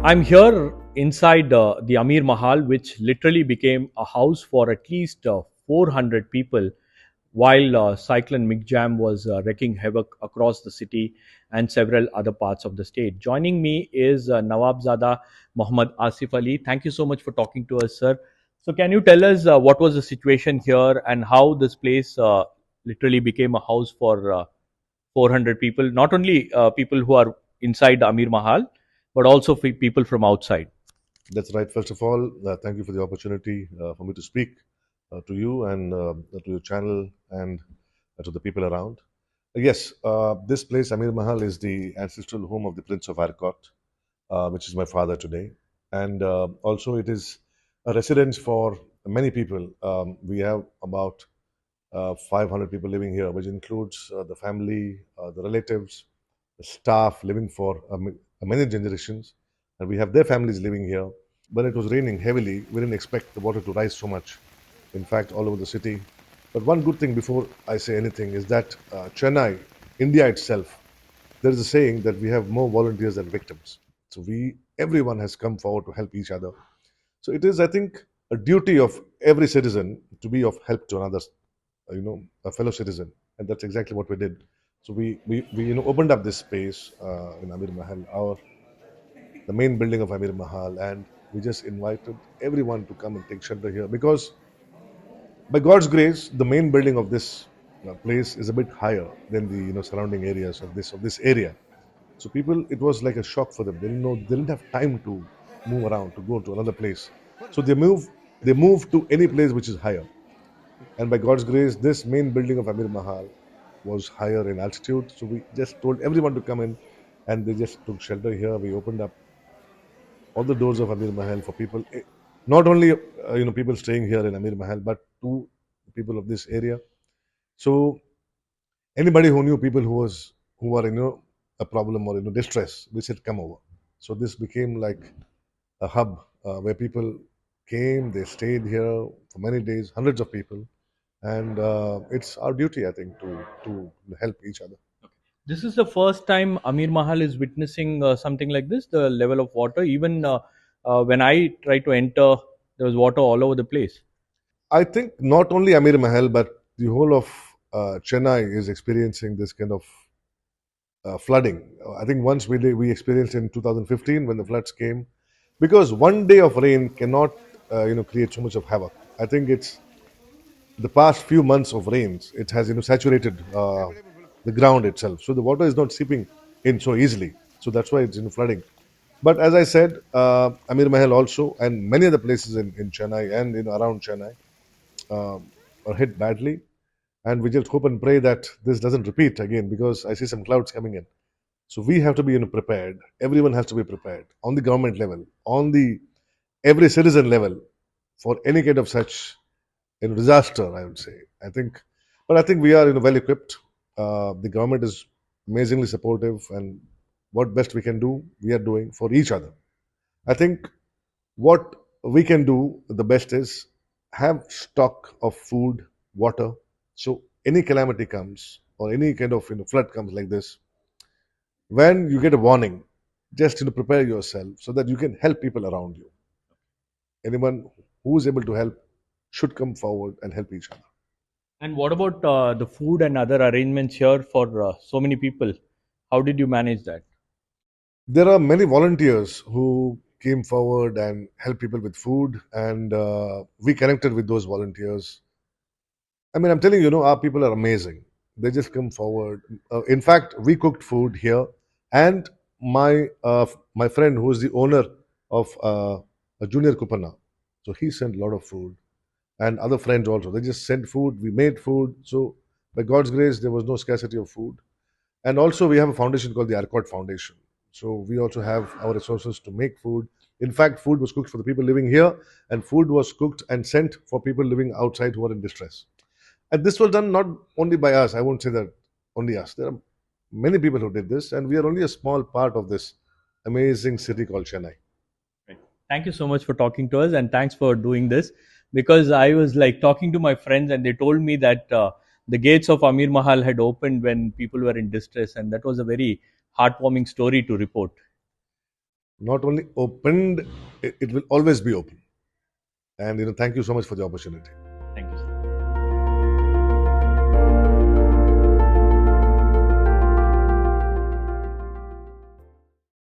I'm here inside the Amir Mahal, which literally became a house for at least 400 people while Cyclone Migjam was wreaking havoc across the city and several other parts of the state. Joining me is Nawab Mohammed Asif Ali. Thank you so much for talking to us, sir. So, can you tell us what was the situation here and how this place literally became a house for 400 people, not only people who are inside Amir Mahal, but also people from outside? That's right. First of all, thank you for the opportunity for me to speak to you and to your channel and to the people around. Yes, this place, Amir Mahal, is the ancestral home of the Prince of Arcot, which is my father today. And also, it is a residence for many people. We have about 500 people living here, which includes the family, the relatives, the staff living for many generations. And we have their families living here. When it was raining heavily, we didn't expect the water to rise so much. In fact, all over the city. But one good thing before I say anything is that Chennai, India itself, there is a saying that we have more volunteers than victims. So everyone has come forward to help each other. So it is, I think, a duty of every citizen to be of help to another, a fellow citizen, and that's exactly what we did. So we opened up this space in Amir Mahal, the main building of Amir Mahal, and we just invited everyone to come and take shelter here because, by God's grace, the main building of this place is a bit higher than the surrounding areas of this area. So people, it was like a shock for them. They didn't have time to move around to go to another place. So they moved to any place which is higher. And by God's grace, this main building of Amir Mahal was higher in altitude. So we just told everyone to come in, and they just took shelter here. We opened up all the doors of Amir Mahal for people, not only people staying here in Amir Mahal, but to people of this area. So anybody who knew people who were in a problem or distress, we said come over. So this became like a hub where people came, they stayed here for many days, hundreds of people, and it's our duty, I think, to help each other. This is the first time Amir Mahal is witnessing something like this, the level of water. Even when I tried to enter, there was water all over the place. I think not only Amir Mahal, but the whole of Chennai is experiencing this kind of flooding. I think once we experienced in 2015 when the floods came, because one day of rain cannot create so much of havoc. I think it's the past few months of rains. It has saturated the ground itself, so the water is not seeping in so easily. So that's why it's flooding. But as I said, Amir Mahal also and many other places in Chennai and around Chennai are hit badly. And we just hope and pray that this doesn't repeat again because I see some clouds coming in. So we have to be prepared. Everyone has to be prepared on the government level, on the every citizen level for any kind of such disaster. I would say. But I think we are well equipped. The government is amazingly supportive, and what best we can do, we are doing for each other. I think what we can do the best is have stock of food, water. So any calamity comes or any kind of flood comes like this, when you get a warning, just prepare yourself so that you can help people around you. Anyone who is able to help should come forward and help each other. And what about the food and other arrangements here for so many people? How did you manage that? There are many volunteers who came forward and helped people with food, and we connected with those volunteers. I mean, I'm telling you, our people are amazing. They just come forward. In fact, we cooked food here, and my friend, who is the owner of a junior kupana, so he sent a lot of food, and other friends also. They just sent food. We made food. So by God's grace, there was no scarcity of food. And also, we have a foundation called the Arcot Foundation. So we also have our resources to make food. In fact, food was cooked for the people living here, and food was cooked and sent for people living outside who are in distress. And this was done not only by us. I won't say that only us. There are many people who did this, and we are only a small part of this amazing city called Chennai. Right. Thank you so much for talking to us, and thanks for doing this. Because I was like talking to my friends, and they told me that the gates of Amir Mahal had opened when people were in distress, and that was a very heartwarming story to report. not only opened, it will always be open. And thank you so much for the opportunity.